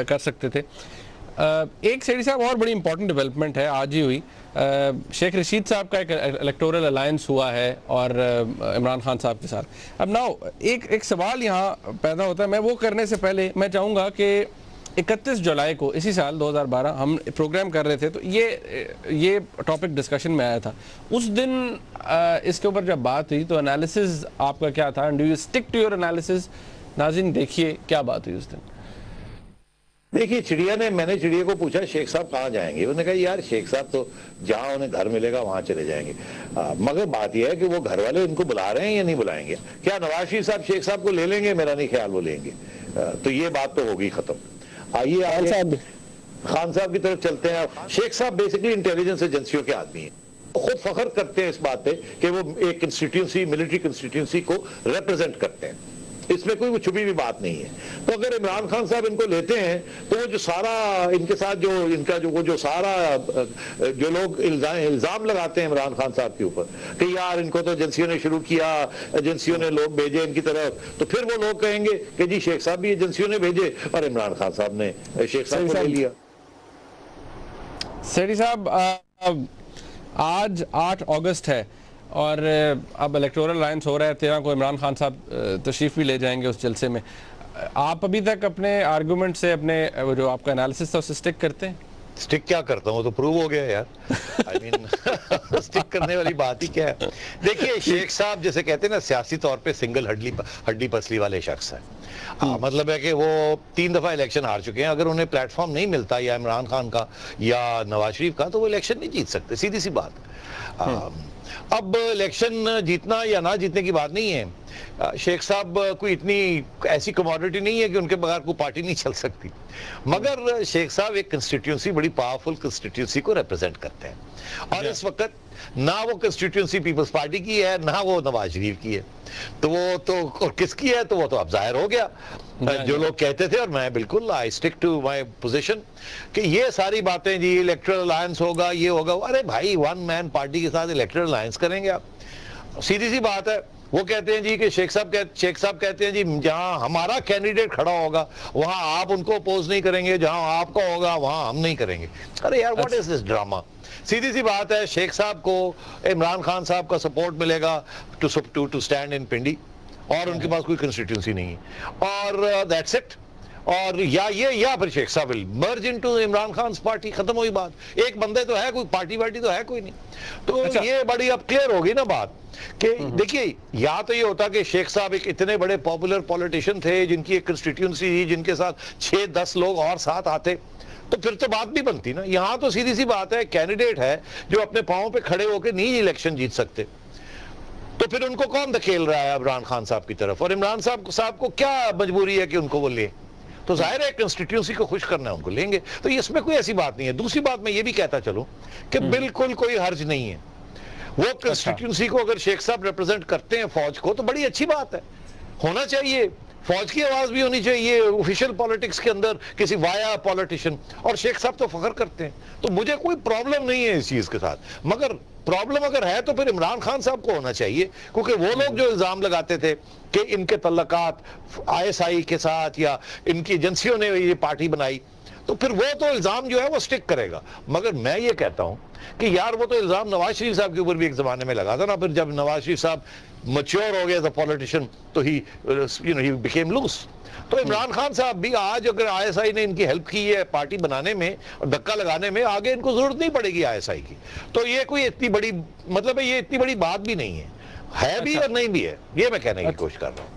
کر سکتے تھے. ایک سیٹھی صاحب اور بڑی امپورٹنٹ ڈیولپمنٹ ہے آج ہی ہوئی, شیخ رشید صاحب کا ایک الیکٹورل الائنس ہوا ہے اور عمران خان صاحب کے ساتھ. اب ناؤ ایک سوال یہاں پیدا ہوتا ہے, میں وہ کرنے سے پہلے میں چاہوں گا کہ 31 جولائی کو اسی سال 2012 ہم پروگرام کر رہے تھے تو یہ ٹاپک ڈسکشن میں آیا تھا. اس دن اس کے اوپر جب بات ہوئی تو انالیسز آپ کا کیا تھا, do you stick to your analysis? ناظرین دیکھیے کیا بات ہوئی اس دن. دیکھیے میں نے چڑیا کو پوچھا شیخ صاحب کہاں جائیں گے, انہوں نے کہا یار شیخ صاحب تو جہاں انہیں گھر ملے گا وہاں چلے جائیں گے, مگر بات یہ ہے کہ وہ گھر والے ان کو بلا رہے ہیں یا نہیں بلائیں گے. کیا نواز شریف صاحب شیخ صاحب کو لے لیں گے؟ میرا نہیں خیال وہ لیں گے. تو یہ بات تو ہوگی ختم. آئیے خان صاحب کی طرف چلتے ہیں. شیخ صاحب بیسکلی انٹیلیجنس ایجنسیوں کے آدمی ہیں, خود فخر کرتے ہیں اس بات پہ کہ وہ ایک کنسٹیٹیونسی, ملٹری کنسٹیٹیونسی کو ریپرزینٹ کرتے ہیں, اس میں کوئی وہ چھپی بھی بات نہیں ہے. تو اگر عمران خان صاحب ان کو لیتے ہیں تو وہ جو سارا ان کے ساتھ جو سارا جو لوگ الزام لگاتے ہیں عمران خان صاحب کے اوپر کہ یار ان کو تو ایجنسیوں نے شروع کیا, ایجنسیوں نے لوگ بھیجے ان کی طرف, تو پھر وہ لوگ کہیں گے کہ جی شیخ صاحب بھی ایجنسیوں نے بھیجے اور عمران خان صاحب نے شیخ صاحب کو لے لیا. سیٹھی صاحب آج 8 اگست ہے اور اب الیکٹورل الائنس ہو رہا ہے, 13 کو عمران خان صاحب تشریف بھی لے جائیں گے اس جلسے میں. آپ ابھی تک اپنے آرگومنٹ سے اپنے جو آپ کا انالیسس تھا اسے سٹک کرتے ہیں؟ سٹک کیا کرتا ہوں, وہ تو پروو ہو گیا یار. آئی مین سٹک کرنے والی بات ہی کیا ہے. دیکھیے شیخ صاحب جیسے کہتے ہیں نا سیاسی طور پہ سنگل ہڈی پسلی والے شخص ہیں. مطلب ہے کہ وہ 3 دفعہ الیکشن ہار چکے ہیں. اگر انہیں پلیٹ فارم نہیں ملتا یا عمران خان کا یا نواز شریف کا تو وہ الیکشن نہیں جیت سکتے, سیدھی سی بات. اب الیکشن جیتنا یا نہ جیتنے کی بات نہیں ہے. شیخ صاحب کوئی اتنی ایسی کموڈٹی نہیں ہے کہ ان کے بغیر کوئی پارٹی نہیں چل سکتی, مگر شیخ صاحب ایک کنسٹیٹیونسی, بڑی پاورفل کنسٹیٹیونسی کو ریپرزینٹ کرتے ہیں, اور اس وقت نہ وہ کنسٹیٹیونسی پیپلز پارٹی کی ہے نہ وہ نواز شریف کی ہے. تو وہ تو اور کس کی ہے تو وہ تو اب ظاہر ہو گیا. جو لوگ کہتے تھے, اور میں بالکل آئی اسٹک ٹو مائی پوزیشن کہ یہ ساری باتیں جی الیکٹرل الائنس ہوگا یہ ہوگا, ارے بھائی ون مین پارٹی کے ساتھ الیکٹرل الائنس کریں گے آپ؟ سیدھی سی بات ہے. وہ کہتے ہیں جی کہ شیخ صاحب کہتے ہیں جی جہاں ہمارا کینڈیڈیٹ کھڑا ہوگا وہاں آپ ان کو اپوز نہیں کریں گے, جہاں آپ کا ہوگا وہاں ہم نہیں کریں گے. ارے یار واٹ از دس ڈراما. سیدھی سی بات ہے, شیخ صاحب کو عمران خان صاحب کا سپورٹ ملے گا ٹو سٹینڈ ان پنڈی, اور ان کے پاس کوئی کنسٹیٹیونسی نہیں ہے, اور دیٹس اٹ. اور یا پھر شیخ صاحب ول مرج انٹو عمران خان's پارٹی, ختم ہوئی بات. ایک بندے تو ہے, کوئی پارٹی تو ہے کوئی نہیں. تو یہ بڑی اب کلیئر ہوگی نا بات کہ دیکھیے یا تو یہ ہوتا کہ شیخ صاحب ایک اتنے بڑے پاپولر پولیٹیشین تھے جن کی ایک کنسٹیٹیونسی تھی, جن کے ساتھ 6-10 لوگ اور ساتھ آتے تو پھر تو بات بھی بنتی نا. یہاں تو سیدھی سی بات ہے, کینڈیڈیٹ ہے جو اپنے پاؤں پہ کھڑے ہو کے نہیں الیکشن جیت سکتے, تو پھر ان کو کون دھکیل رہا ہے عمران خان صاحب کی طرف, اور عمران صاحب کو کیا مجبوری ہے کہ ان کو وہ لیں؟ تو ظاہر ہے کنسٹیٹیونسی کو خوش کرنا ہے, ان کو لیں گے. تو اس میں کوئی ایسی بات نہیں ہے. دوسری بات میں یہ بھی کہتا چلوں کہ بالکل کوئی حرج نہیں ہے, وہ کنسٹیٹیونسی کو اگر شیخ صاحب ریپرزینٹ کرتے ہیں فوج کو تو بڑی اچھی بات ہے, ہونا چاہیے. فوج کی آواز بھی ہونی چاہیے آفیشیل پالیٹکس کے اندر کسی وایا پالیٹیشین, اور شیخ صاحب تو فخر کرتے ہیں. تو مجھے کوئی پرابلم نہیں ہے اس چیز کے ساتھ, مگر پرابلم اگر ہے تو پھر عمران خان صاحب کو ہونا چاہیے, کیونکہ وہ لوگ جو الزام لگاتے تھے کہ ان کے تعلقات ISI کے ساتھ یا ان کی ایجنسیوں نے یہ پارٹی بنائی, تو پھر وہ تو الزام جو ہے وہ سٹک کرے گا. مگر میں یہ کہتا ہوں کہ یار وہ تو الزام نواز شریف صاحب کے اوپر بھی ایک زمانے میں لگا تھا نا, پھر جب نواز شریف صاحب میچور ہو گئے ایز اے پولیٹیشین تو ہی بیکیم لوز. تو عمران خان صاحب بھی آج اگر ISI نے ان کی ہیلپ کی ہے پارٹی بنانے میں اور دھکا لگانے میں, آگے ان کو ضرورت نہیں پڑے گی ISI کی. تو یہ کوئی اتنی بڑی مطلب ہے, یہ اتنی بڑی بات بھی نہیں ہے بھی اور نہیں بھی ہے, یہ میں کہنے کی کوشش کر رہا ہوں.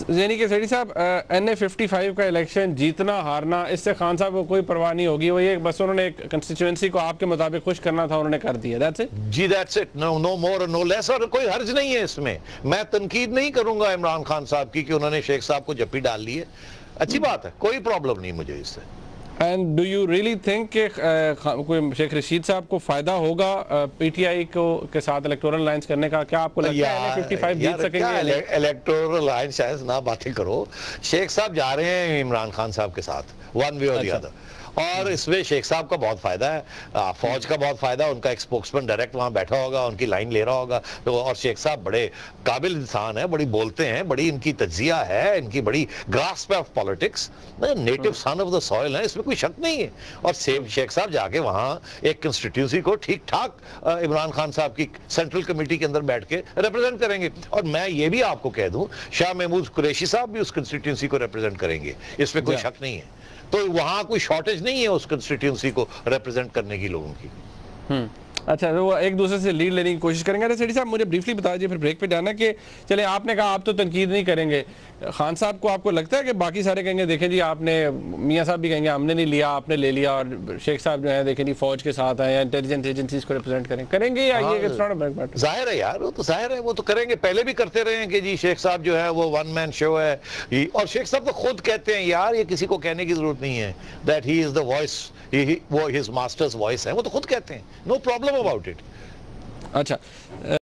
یعنی کہ سیٹھی صاحب NA-55 کا الیکشن جیتنا ہارنا اس سے خان صاحب کو کوئی پرواہ نہیں ہوگی, وہ یہ بس انہوں نے کنسٹیچوئنسی کو آپ کے مطابق خوش کرنا تھا, انہوں نے کر دیا. That's it? G that's it, no more no less, اور کوئی حرج نہیں ہے اس میں. میں تنقید نہیں کروں گا عمران خان صاحب کی کہ انہوں نے شیخ صاحب کو جپی ڈال لی ہے, اچھی بات ہے, کوئی پرابلم نہیں مجھے اس سے. And do you really think کہ کوئی شیخ رشید صاحب کو فائدہ ہوگا پی ٹی آئی کے ساتھ الیکٹورل الائنس کرنے کا؟ کیا آپ کو لگتا ہے 55 جیت سکیں گے؟ الیکٹورل الائنس شاید نہ باتیں کرو. شیخ صاحب جا رہے ہیں عمران خان صاحب کے ساتھ, ون وے اور دی ادر, اور اس میں شیخ صاحب کا بہت فائدہ ہے, فوج کا بہت فائدہ ہے, ان کا ایک اسپوکسمین ڈائریکٹ وہاں بیٹھا ہوگا, ان کی لائن لے رہا ہوگا. اور شیخ صاحب بڑے قابل انسان ہیں, بڑی بولتے ہیں, بڑی ان کی تجزیہ ہے, ان کی بڑی grasp of politics, native son of the soil ہے, اس میں کوئی شک نہیں ہے. اور شیخ صاحب جا کے وہاں ایک کنسٹیٹیوسی کو ٹھیک ٹھاک عمران خان صاحب کی سینٹرل کمیٹی کے اندر بیٹھ کے ریپرزینٹ کریں گے. اور میں یہ بھی آپ کو کہہ دوں, شاہ محمود قریشی صاحب بھی اس کنسٹیٹیوسی کو ریپرزینٹ کریں گے, اس میں کوئی شک نہیں ہے. تو وہاں کوئی شارٹیج نہیں ہے اس کنسٹیٹیونسی کو ریپرزینٹ کرنے کی لوگوں کی. اچھا, وہ ایک دوسرے سے لیڈ لینے کی کوشش کریں گے. سیٹھی صاحب مجھے بریفلی بتا دیجیے, پھر بریک پہ جانا, کہ چلیں آپ نے کہا آپ تو تنقید نہیں کریں گے, خان صاحب کو آپ کو لگتا ہے کہ باقی سارے کہیں گے دیکھیں جی آپ نے, میاں صاحب بھی کہیں گے ہم نے نہیں لیا, آپ نے لے لیا, اور شیخ صاحب جو ہیں دیکھیں جی فوج کے ساتھ ہیں یا انٹیلیجنس ایجنسیز کو ریپرزینٹ کریں گے, یا یہ ظاہر ہے یار, وہ تو ظاہر ہے, وہ تو کریں گے, پہلے بھی کرتے رہے ہیں کہ جی شیخ صاحب جو ہے وہ ون مین شو ہے. اور شیخ صاحب تو خود کہتے ہیں یار, یہ کسی کو کہنے کی ضرورت نہیں ہے that he is the voice, وہ ہز ماسٹرز وائس ہے, وہ تو خود کہتے ہیں, نو پرابلم اباؤٹ اٹ. اچھا